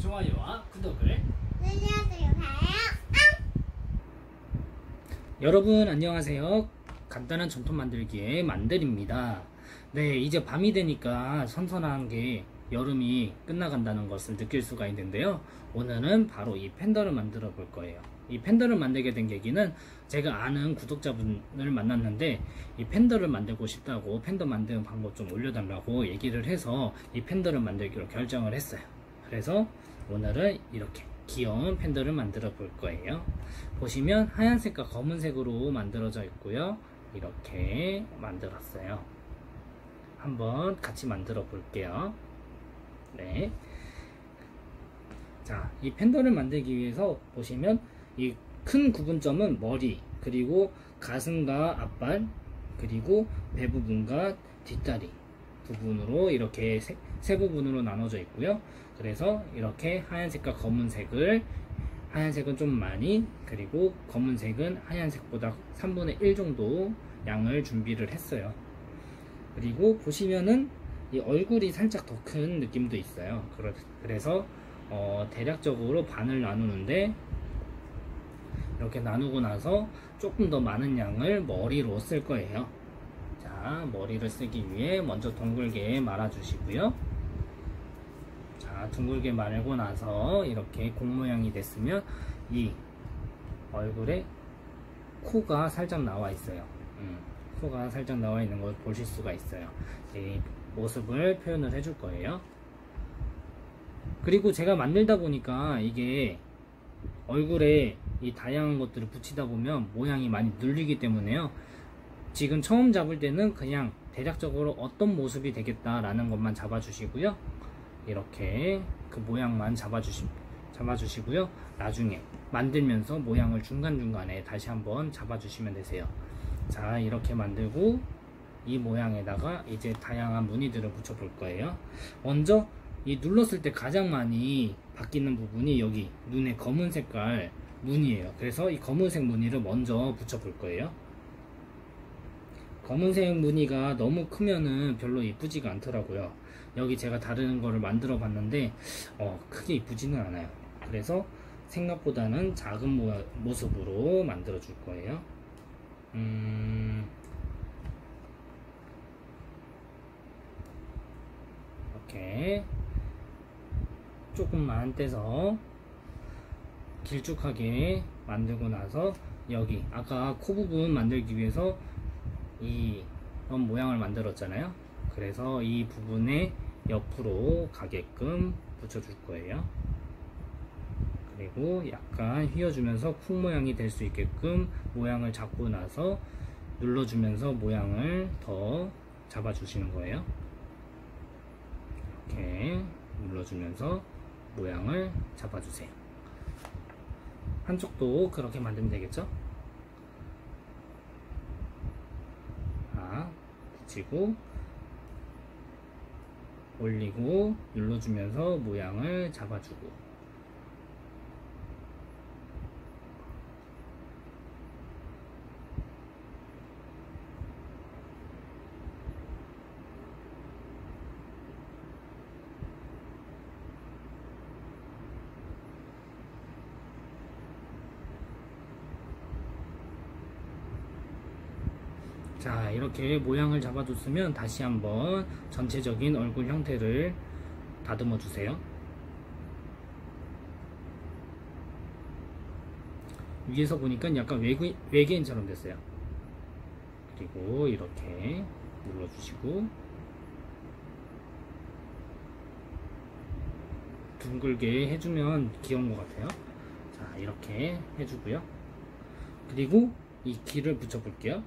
좋아요와 구독을 눌러주세요. 여러분 안녕하세요. 간단한 전통 만들기의 만들입니다. 네, 이제 밤이 되니까 선선한 게 여름이 끝나간다는 것을 느낄 수가 있는데요. 오늘은 바로 이 팬더를 만들어 볼 거예요. 이 팬더를 만들게 된 계기는 제가 아는 구독자분을 만났는데 이 팬더를 만들고 싶다고 팬더 만드는 방법 좀 올려달라고 얘기를 해서 이 팬더를 만들기로 결정을 했어요. 그래서 오늘은 이렇게 귀여운 팬더를 만들어 볼 거예요. 보시면 하얀색과 검은색으로 만들어져 있고요. 이렇게 만들었어요. 한번 같이 만들어 볼게요. 네. 자, 이 팬더를 만들기 위해서 보시면 이 큰 구분점은 머리, 그리고 가슴과 앞발, 그리고 배 부분과 뒷다리 부분으로 이렇게 세 부분으로 나눠져 있고요. 그래서 이렇게 하얀색과 검은색을, 하얀색은 좀 많이, 그리고 검은색은 하얀색보다 3분의 1 정도 양을 준비를 했어요. 그리고 보시면은 이 얼굴이 살짝 더 큰 느낌도 있어요. 그래서 대략적으로 반을 나누는데, 이렇게 나누고 나서 조금 더 많은 양을 머리로 쓸 거예요. 자, 머리를 쓰기 위해 먼저 둥글게 말아 주시고요. 자, 둥글게 말고 나서 이렇게 공 모양이 됐으면 이 얼굴에 코가 살짝 나와 있어요. 코가 살짝 나와 있는 걸 보실 수가 있어요. 이 모습을 표현을 해줄 거예요. 그리고 제가 만들다 보니까 이게 얼굴에 이 다양한 것들을 붙이다 보면 모양이 많이 눌리기 때문에요. 지금 처음 잡을 때는 그냥 대략적으로 어떤 모습이 되겠다라는 것만 잡아주시고요. 이렇게 그 모양만 잡아주시고요. 나중에 만들면서 모양을 중간중간에 다시 한번 잡아주시면 되세요. 자, 이렇게 만들고 이 모양에다가 이제 다양한 무늬들을 붙여볼 거예요. 먼저 이 눌렀을 때 가장 많이 바뀌는 부분이 여기 눈의 검은 색깔 무늬예요. 그래서 이 검은색 무늬를 먼저 붙여볼 거예요. 검은색 무늬가 너무 크면은 별로 이쁘지가 않더라고요. 여기 제가 다른 거를 만들어 봤는데 크게 이쁘지는 않아요. 그래서 생각보다는 작은 모습으로 만들어 줄 거예요. 이렇게 조금만 떼서 길쭉하게 만들고 나서 여기 아까 코 부분 만들기 위해서 이런 모양을 만들었잖아요. 그래서 이 부분에 옆으로 가게끔 붙여줄 거예요. 그리고 약간 휘어주면서 쿵 모양이 될 수 있게끔 모양을 잡고 나서 눌러주면서 모양을 더 잡아주시는 거예요. 이렇게 눌러주면서 모양을 잡아주세요. 한쪽도 그렇게 만들면 되겠죠? 자, 붙이고 올리고 눌러주면서 모양을 잡아주고, 자, 이렇게 모양을 잡아줬으면 다시 한번 전체적인 얼굴 형태를 다듬어 주세요. 위에서 보니까 약간 외계인처럼 됐어요. 그리고 이렇게 눌러주시고 둥글게 해주면 귀여운 것 같아요. 자, 이렇게 해주고요. 그리고 이 귀를 붙여 볼게요.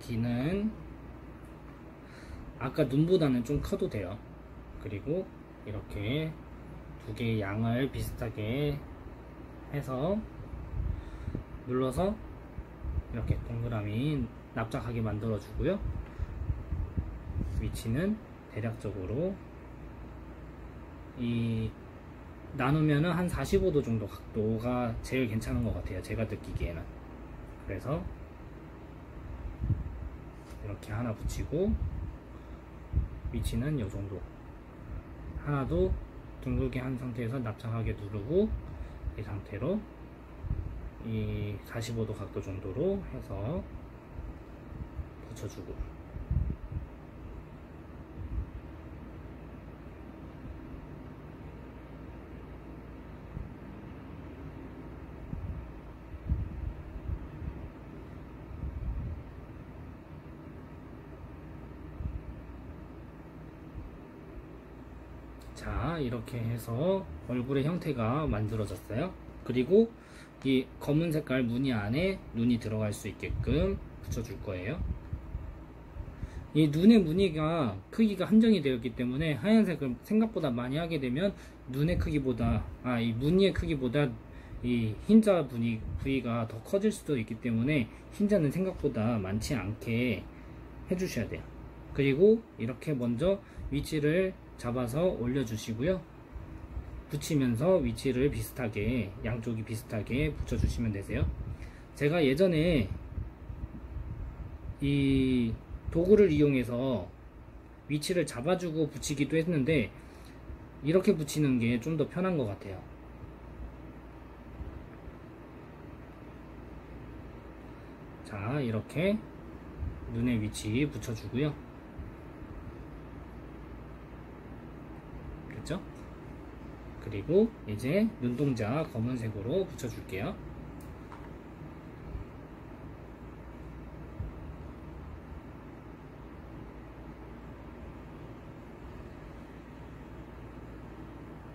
귀는 아까 눈보다는 좀 커도 돼요. 그리고 이렇게 두 개의 양을 비슷하게 해서 눌러서 이렇게 동그라미 납작하게 만들어 주고요. 위치는 대략적으로 이 나누면은 한 45도 정도 각도가 제일 괜찮은 것 같아요. 제가 느끼기에는. 그래서 이렇게 하나 붙이고 위치는 이 정도 하나도 둥글게 한 상태에서 납작하게 누르고 이 상태로 이 45도 각도 정도로 해서 붙여주고, 자, 이렇게 해서 얼굴의 형태가 만들어졌어요. 그리고 이 검은 색깔 무늬 안에 눈이 들어갈 수 있게끔 붙여줄 거예요. 이 눈의 무늬가 크기가 한정이 되었기 때문에 하얀색을 생각보다 많이 하게 되면 눈의 크기보다, 이 무늬의 크기보다 이 흰자 부위가 더 커질 수도 있기 때문에 흰자는 생각보다 많지 않게 해주셔야 돼요. 그리고 이렇게 먼저 위치를 잡아서 올려주시고요. 붙이면서 위치를 비슷하게, 양쪽이 비슷하게 붙여주시면 되세요. 제가 예전에 이 도구를 이용해서 위치를 잡아주고 붙이기도 했는데 이렇게 붙이는 게 좀 더 편한 것 같아요. 자, 이렇게 눈의 위치 붙여주고요. 그렇죠? 그리고 이제 눈동자 검은색으로 붙여줄게요.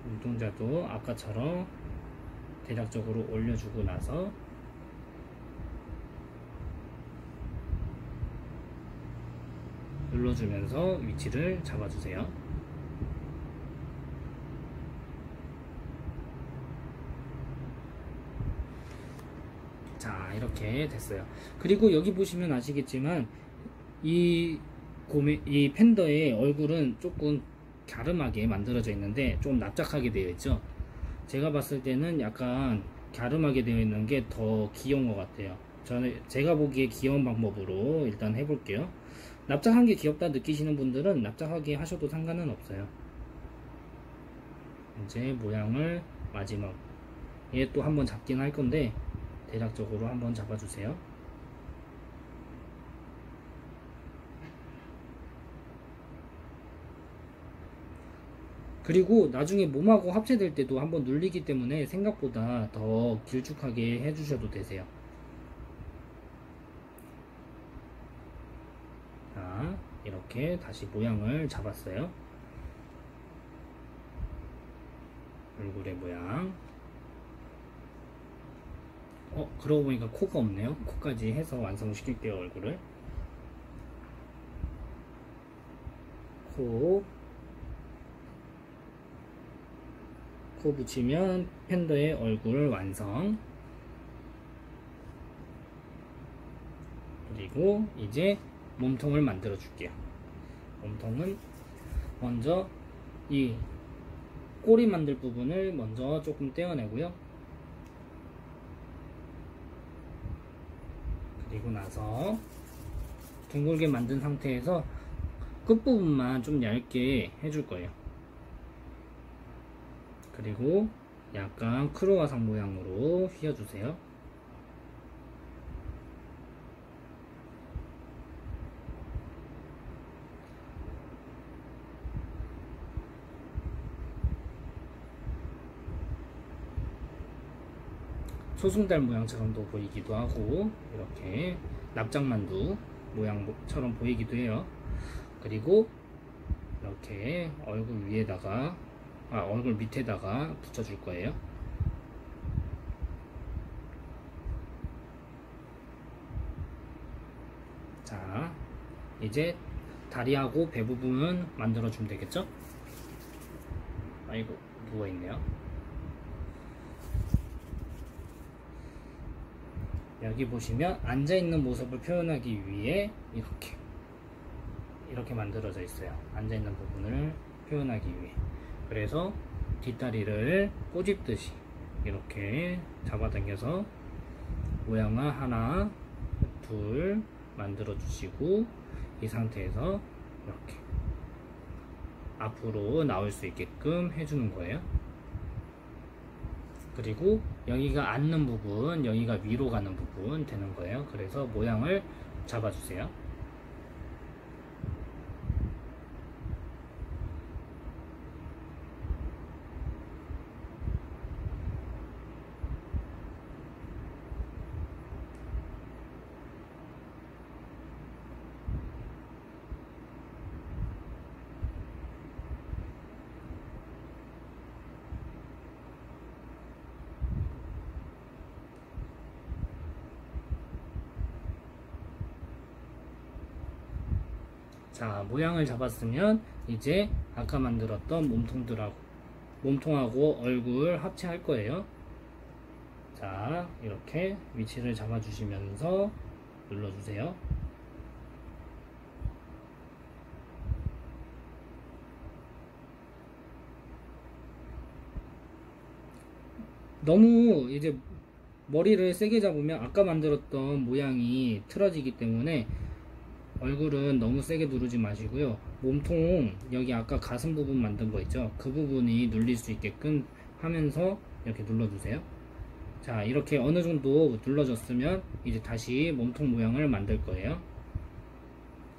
눈동자도 아까처럼 대략적으로 올려주고 나서 눌러주면서 위치를 잡아주세요. 자, 이렇게 됐어요. 그리고 여기 보시면 아시겠지만 이 팬더의 얼굴은 조금 갸름하게 만들어져 있는데 좀 납작하게 되어 있죠. 제가 봤을 때는 약간 갸름하게 되어 있는 게 더 귀여운 것 같아요. 제가 보기에 귀여운 방법으로 일단 해볼게요. 납작한 게 귀엽다 느끼시는 분들은 납작하게 하셔도 상관은 없어요. 이제 모양을 마지막에 또 한번 잡긴 할 건데 대략적으로 한번 잡아주세요. 그리고 나중에 몸하고 합체될 때도 한번 눌리기 때문에 생각보다 더 길쭉하게 해주셔도 되세요. 자, 이렇게 다시 모양을 잡았어요. 얼굴의 모양. 그러고 보니까 코가 없네요. 코까지 해서 완성시킬게요. 얼굴을. 코 붙이면 팬더의 얼굴 완성. 그리고 이제 몸통을 만들어 줄게요. 몸통은 먼저 이 꼬리 만들 부분을 먼저 조금 떼어내고요. 그리고 나서 둥글게 만든 상태에서 끝부분만 좀 얇게 해줄 거예요. 그리고 약간 크로와상 모양으로 휘어주세요. 소승달 모양처럼도 보이기도 하고 이렇게 납작만두 모양처럼 보이기도 해요. 그리고 이렇게 얼굴 위에다가 얼굴 밑에다가 붙여줄 거예요. 자, 이제 다리하고 배 부분은 만들어 주면 되겠죠? 아이고, 누워있네요. 여기 보시면 앉아있는 모습을 표현하기 위해 이렇게 만들어져 있어요. 앉아있는 부분을 표현하기 위해. 그래서 뒷다리를 꼬집듯이 이렇게 잡아당겨서 모양을 하나, 둘 만들어 주시고 이 상태에서 이렇게 앞으로 나올 수 있게끔 해주는 거예요. 그리고 여기가 앉는 부분, 여기가 위로 가는 부분 되는 거예요. 그래서 모양을 잡아주세요. 자, 모양을 잡았으면 이제 아까 만들었던 몸통하고 얼굴 합체할 거예요. 자, 이렇게 위치를 잡아주시면서 눌러주세요. 너무 이제 머리를 세게 잡으면 아까 만들었던 모양이 틀어지기 때문에 얼굴은 너무 세게 누르지 마시고요. 몸통 여기 아까 가슴 부분 만든 거 있죠, 그 부분이 눌릴 수 있게끔 하면서 이렇게 눌러주세요. 자, 이렇게 어느 정도 눌러졌으면 이제 다시 몸통 모양을 만들 거예요.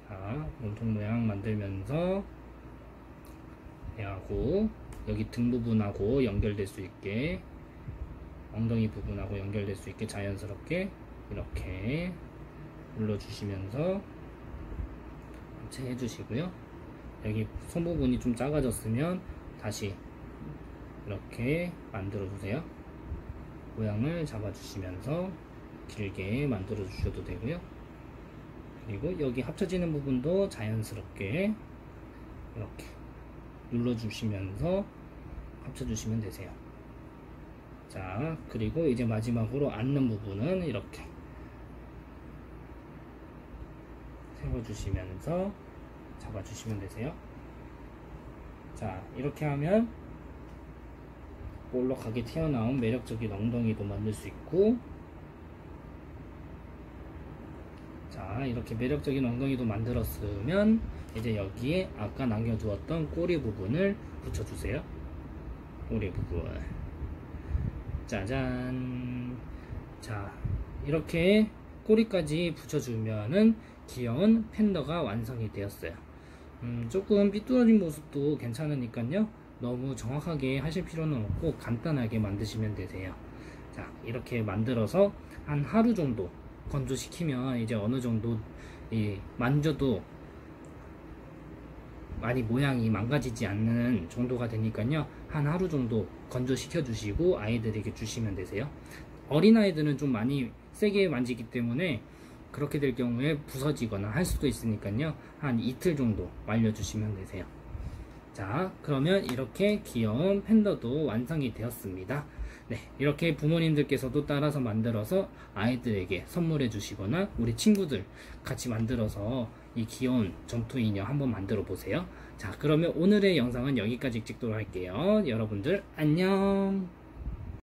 자, 몸통 모양 만들면서 배하고 여기 등 부분하고 연결될 수 있게, 엉덩이 부분하고 연결될 수 있게 자연스럽게 이렇게 눌러주시면서 해주시고요. 여기 손 부분이 좀 작아졌으면 다시 이렇게 만들어 주세요. 모양을 잡아 주시면서 길게 만들어 주셔도 되고요. 그리고 여기 합쳐지는 부분도 자연스럽게 이렇게 눌러 주시면서 합쳐 주시면 되세요. 자, 그리고 이제 마지막으로 앉는 부분은 이렇게 세워주시면서 잡아주시면 되세요. 자, 이렇게 하면 볼록하게 튀어나온 매력적인 엉덩이도 만들 수 있고, 자, 이렇게 매력적인 엉덩이도 만들었으면 이제 여기에 아까 남겨두었던 꼬리 부분을 붙여주세요. 꼬리 부분, 짜잔. 자, 이렇게 꼬리까지 붙여주면은 귀여운 팬더가 완성이 되었어요. 조금 삐뚤어진 모습도 괜찮으니까요, 너무 정확하게 하실 필요는 없고 간단하게 만드시면 되세요. 자, 이렇게 만들어서 한 하루 정도 건조시키면 이제 어느 정도 만져도 많이 모양이 망가지지 않는 정도가 되니까요, 한 하루 정도 건조시켜 주시고 아이들에게 주시면 되세요. 어린아이들은 좀 많이 세게 만지기 때문에 그렇게 될 경우에 부서지거나 할 수도 있으니까요, 한 이틀 정도 말려주시면 되세요. 자, 그러면 이렇게 귀여운 팬더도 완성이 되었습니다. 네, 이렇게 부모님들께서도 따라서 만들어서 아이들에게 선물해 주시거나 우리 친구들 같이 만들어서 이 귀여운 점토 인형 한번 만들어 보세요. 자, 그러면 오늘의 영상은 여기까지 찍도록 할게요. 여러분들 안녕.